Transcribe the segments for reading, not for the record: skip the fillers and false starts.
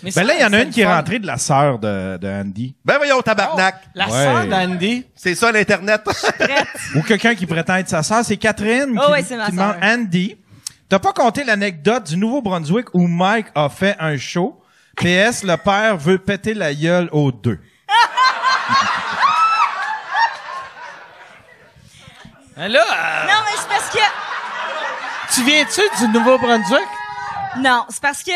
Mais Ben là, il y en a une qui est fun. rentrée de la sœur de Andy. Ben voyons, tabarnak. La Ouais. sœur d'Andy. C'est ça, l'Internet. Ou quelqu'un qui prétend être sa sœur. C'est Catherine Oh qui, ouais, c'est ma qui demande sœur. Andy. T'as pas compté l'anecdote du Nouveau-Brunswick où Mike a fait un show. PS, le père veut péter la gueule aux deux. Ben là, Non, mais c'est parce que... tu viens-tu du Nouveau-Brunswick? Non, c'est parce que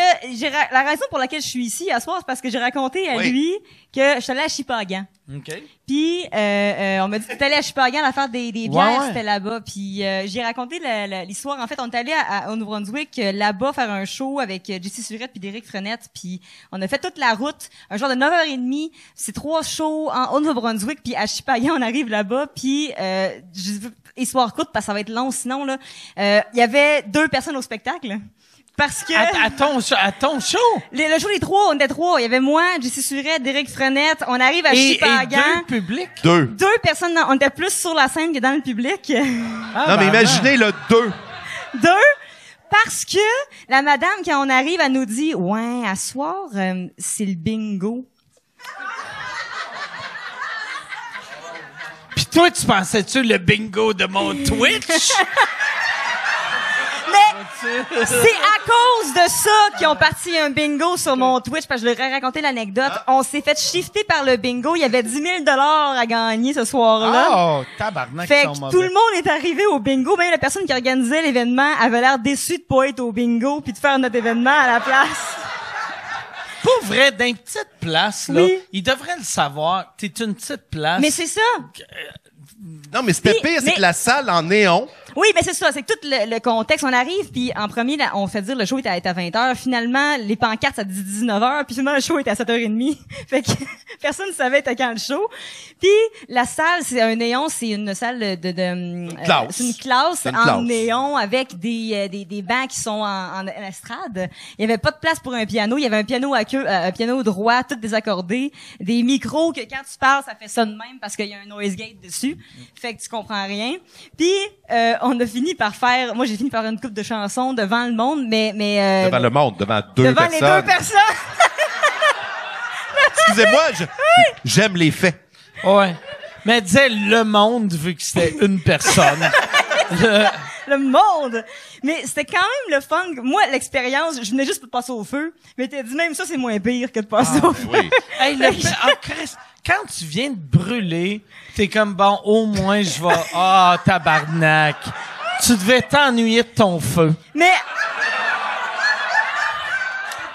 la raison pour laquelle je suis ici à soir, c'est parce que j'ai raconté à Oui. lui que je suis allée à Shippagan. OK. Puis on m'a dit t'es allé à Shippagan à faire des bières, Ouais. c'était là-bas. Puis j'ai raconté l'histoire. En fait, on est allé au Nouveau-Brunswick là-bas faire un show avec Jessie Surette puis Derek Frenette. Puis on a fait toute la route, un genre de 9h30. C'est 3 shows au Nouveau-Brunswick. Puis à Shippagan, on arrive là-bas. Puis histoire courte parce que ça va être long sinon là. Il y avait 2 personnes au spectacle. Parce que À ton show? le show des 3, on était 3. Il y avait moi, Jessie Surette, Derek Frenette. On arrive à Et Shippagan. 2 publics? 2. 2 personnes, on était plus sur la scène que dans le public. Ah, Non, mais ben, imaginez le 2. 2, parce que la madame, quand on arrive, elle nous dit, ouais, à soir, c'est le bingo. Pis toi, tu pensais-tu le bingo de mon Twitch? Mais c'est à cause de ça qu'ils ont parti un bingo sur mon Twitch, parce que je leur ai raconté l'anecdote. On s'est fait shifter par le bingo. Il y avait 10 000 $ à gagner ce soir-là. Oh, tabarnak, Fait ils sont que mauvais. tout le monde est arrivé au bingo. Même la personne qui organisait l'événement avait l'air déçue de pas être au bingo puis de faire notre événement à la place. Pour vrai, dans une petite place, là, Oui. ils devraient le savoir. T'es une petite place. Mais c'est ça. Non, mais c'était Puis- pire, c'est mais- que la salle en néon. Oui, mais c'est ça, c'est que tout le contexte. On arrive, puis en premier, là, on fait dire le show était à 20h. Finalement, les pancartes, ça dit 19h, puis finalement, le show était à 7h30. Fait que personne ne savait était quand le show. Puis la salle, c'est un néon, c'est une salle classe. c'est une classe C'est une en classe. néon avec des bancs qui sont en estrade. Il y avait pas de place pour un piano. Il y avait un piano à queue, un piano droit, tout désaccordé. Des micros que quand tu parles, ça fait ça de même parce qu'il y a un noise gate dessus. Fait que tu comprends rien. Puis on a fini par faire, moi j'ai fini par une couple de chansons devant le monde, mais Devant le monde, devant 2 devant personnes. les 2 personnes. Excusez-moi, j'aime les faits. Ouais. Mais disais le monde, vu que c'était une personne. Le monde. Mais c'était quand même le fun. Moi, l'expérience, je venais juste pour passer au feu. Mais t'as dit même ça, c'est moins pire que de passer au feu. Oui. Hey, Chris, quand tu viens de brûler, t'es comme, bon, au moins, je vais... Ah, tabarnak. Tu devais t'ennuyer de ton feu. Mais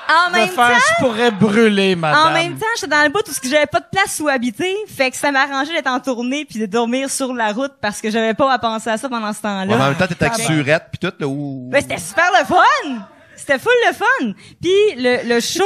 en Je vais même temps, je pourrais brûler, madame. en même temps, j'étais dans le bout où j'avais pas de place où habiter, fait que ça m'arrangeait d'être en tournée puis de dormir sur la route parce que j'avais pas à penser à ça pendant ce temps-là. Ouais, mais en même temps, t'étais avec Surette, pis tout, là, où... Ben, c'était super le fun! C'était full le fun! Puis le show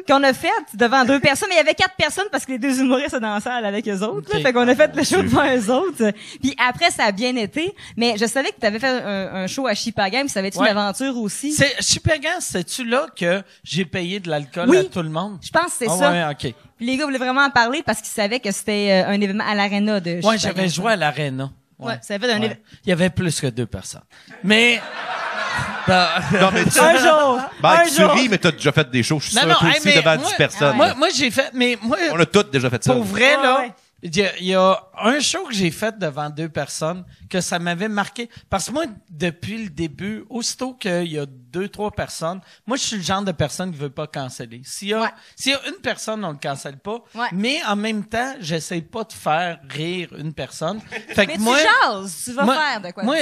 qu'on a fait devant 2 personnes, mais il y avait 4 personnes parce que les 2 humoristes étaient dans la salle avec eux autres. Là, Ok. fait qu'on a fait le show devant eux autres. Puis après, ça a bien été. Mais je savais que tu avais fait un show à Shippagan, puis ça avait été Ouais. une aventure aussi. C'est, Shippagan, c'est-tu là que j'ai payé de l'alcool Oui. à tout le monde? Je pense que c'est Ah ça. ouais, OK. Puis les gars voulaient vraiment en parler parce qu'ils savaient que c'était un événement à l'aréna de Ouais, Shippagan. j'avais joué à l'aréna. Ouais, ça avait fait un Ouais. Il y avait plus que 2 personnes. Mais... ben, Non, mais tu... Un jour! Mike, un tu jour! ris, mais t'as déjà fait des shows. Je suis sûr, non, toi hey, aussi, mais devant moi- 10 personnes. moi, j'ai fait... Mais moi, On a tous déjà fait ça. pour vrai, Ouais, là... ouais. Il y a un show que j'ai fait devant 2 personnes que ça m'avait marqué. Parce que moi, depuis le début, aussitôt qu'il y a 2-3 personnes, moi, je suis le genre de personne qui veut pas canceller. S'il y a une personne, on le cancelle pas. Ouais. Mais en même temps, j'essaie pas de faire rire une personne. Fait que Mais moi, tu jases, tu vas faire de quoi. moi,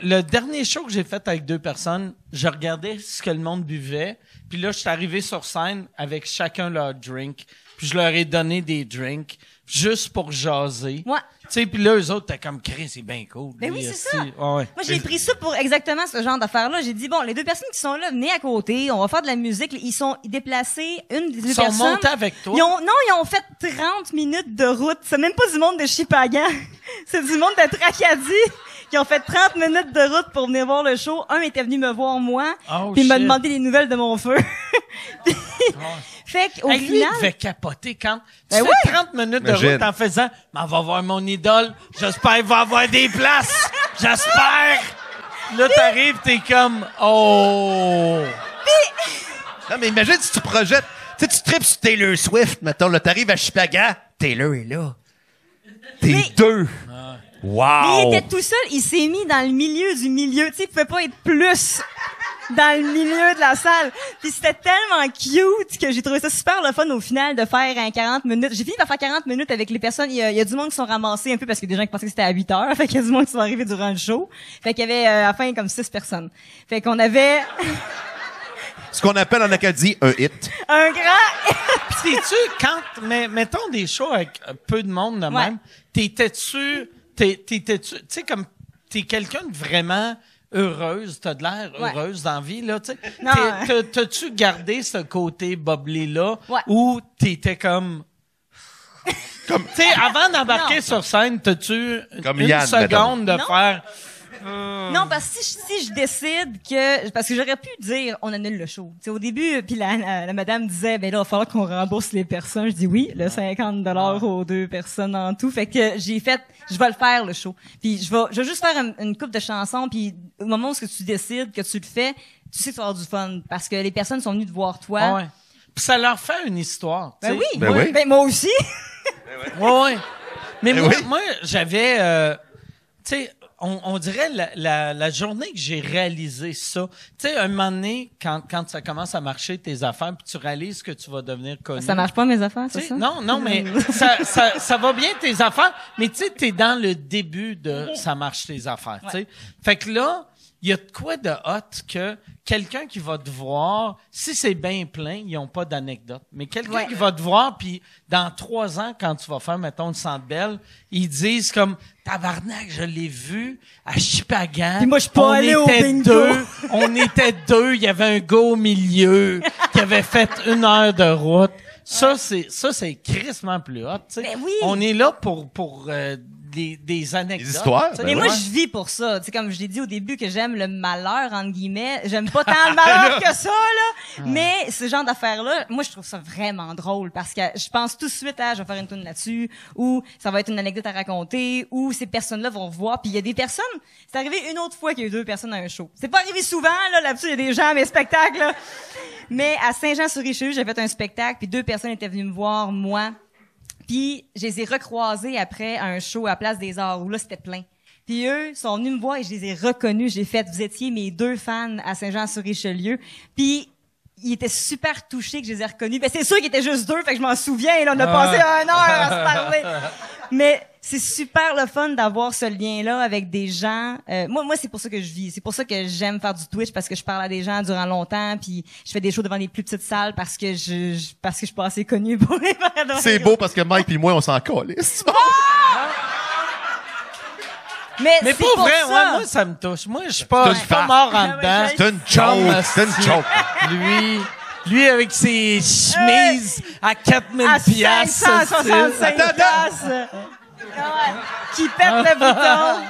le dernier show que j'ai fait avec 2 personnes, je regardais ce que le monde buvait. Puis là, je suis arrivé sur scène avec chacun leur drink. Puis je leur ai donné des drinks juste pour jaser. Ouais. Tu sais, puis là, eux autres, t'es comme, Chris, c'est bien cool. Ben oui, lui, c'est esti. ça. Ouais, ouais. Moi, j'ai pris ça pour exactement ce genre d'affaires-là. J'ai dit, bon, les 2 personnes qui sont là, venez à côté, on va faire de la musique. Ils sont déplacés, une des 2 Ils sont personnes. montés avec toi. Ils ont fait 30 minutes de route. C'est même pas du monde de Shippagan. C'est du monde de Tracadie. Qui ont fait 30 minutes de route pour venir voir le show. Un était venu me voir, moi, Oh, puis il m'a shit. demandé des nouvelles de mon feu. Puis, fait qu'au Hey, lui, final... il devait capoter quand Ben tu oui. fais 30 minutes de Imagine. route en faisant « Mais on va voir mon idole. J'espère qu'il va avoir des places. J'espère. » Là, t'arrives, t'es comme « Oh! » Non, mais imagine si tu projettes Tu sais, tu tripes sur Taylor Swift, mettons, là, t'arrives à Chipagan, Taylor est là. T'es Mais- deux. Mais Wow! il était tout seul, il s'est mis dans le milieu du milieu. Tu sais, il pouvait pas être plus dans le milieu de la salle. Puis c'était tellement cute que j'ai trouvé ça super le fun au final de faire un 40 minutes. J'ai fini par faire 40 minutes avec les personnes. Il y a du monde qui sont ramassés un peu parce qu'il y a des gens qui pensaient que c'était à 8 heures. Fait qu'il y a du monde qui sont arrivés durant le show. Fait qu'il y avait à la fin comme 6 personnes. Fait qu'on avait Ce qu'on appelle en Acadie un hit. un grand... Sais-tu, quand, mettons des shows avec peu de monde de Ouais. même, t'étais-tu, tu sais, comme, t'es quelqu'un de vraiment heureuse, t'as de l'air Ouais. heureuse dans la vie, là, tu sais. Non, T'as-tu gardé ce côté boblé-là, Ouais. ou t'étais comme, tu sais, avant d'embarquer Non. sur scène, t'as-tu Comme une Yann, seconde de Non. faire, Non, parce que si je décide que... Parce que j'aurais pu dire, on annule le show. Tu sais, au début, puis la madame disait, ben là, il va falloir qu'on rembourse les personnes. Je dis oui, le 50 aux 2 personnes en tout. Fait que j'ai fait, je vais le faire, le show. Puis je vais juste faire une couple de chansons, puis au moment où tu décides que tu le fais, tu sais que tu vas avoir du fun. Parce que les personnes sont venues te voir toi. ah ouais. Puis ça leur fait une histoire, tu Ben sais. oui. Ben oui. Ben moi aussi. Ouais. Mais Eh moi, oui. moi j'avais, tu sais, on dirait la journée que j'ai réalisé ça. Tu sais, un moment donné, quand ça commence à marcher tes affaires, puis tu réalises que tu vas devenir connu. Ça marche pas mes affaires, Tu c'est sais, ça? non, mais ça va bien tes affaires, mais tu sais, t'es dans le début de ça marche tes affaires, tu sais. Fait que là, il y a de quoi de hot que quelqu'un qui va te voir, si c'est bien plein, ils ont pas d'anecdote. Mais quelqu'un Ouais. qui va te voir, puis dans 3 ans, quand tu vas faire, mettons, le Centre Bell, ils disent comme, tabarnak, je l'ai vu à Chipagan. Puis moi, je suis pas allé au bingo. On était deux, il y avait un gars au milieu qui avait fait 1 heure de route. Ça, c'est crissement plus hot, tu sais. Ben oui. On est là pour des anecdotes. Des histoires, tu sais. ben Mais ouais. moi, je vis pour ça. Tu sais, comme je l'ai dit au début que j'aime le malheur, entre guillemets. J'aime pas tant le malheur que ça, là. Mais ce genre d'affaires-là, moi, je trouve ça vraiment drôle parce que je pense tout de suite à, je vais faire une tune là-dessus, ou ça va être une anecdote à raconter, ou ces personnes-là vont voir. Puis il y a des personnes, c'est arrivé une autre fois qu'il y a eu 2 personnes à un show. C'est pas arrivé souvent, là, là-dessus, il y a des gens à mes spectacles, là. Mais à Saint-Jean-sur-Richelieu, j'ai fait un spectacle, puis 2 personnes étaient venues me voir, moi. Puis je les ai recroisés après à un show à Place des Arts où là c'était plein. Puis eux sont venus me voir et je les ai reconnus. J'ai fait, vous étiez mes 2 fans à Saint-Jean-sur-Richelieu. Puis ils étaient super touchés que je les ai reconnus. Ben c'est sûr qu'ils étaient juste 2, fait que je m'en souviens. Là, on a passé 1 heure à se parler. Mais c'est super le fun d'avoir ce lien-là avec des gens. Moi, c'est pour ça que je vis. C'est pour ça que j'aime faire du Twitch parce que je parle à des gens durant longtemps. Puis je fais des shows devant des plus petites salles parce que je suis pas assez connue pour les faire devant C'est des beau parce que Mike puis moi, on s'en calisse. Mais Mais c'est pour vrai, ça. ouais, moi, ça me touche. Moi, je suis pas, C'est je suis pas une mort en Ah ouais, dedans. j'ai- C'est une joke. C'est une joke. Lui avec ses chemises à 4000 à piastres. 565 Attends, attends. piastres. Ouais. Qui pète le bouton.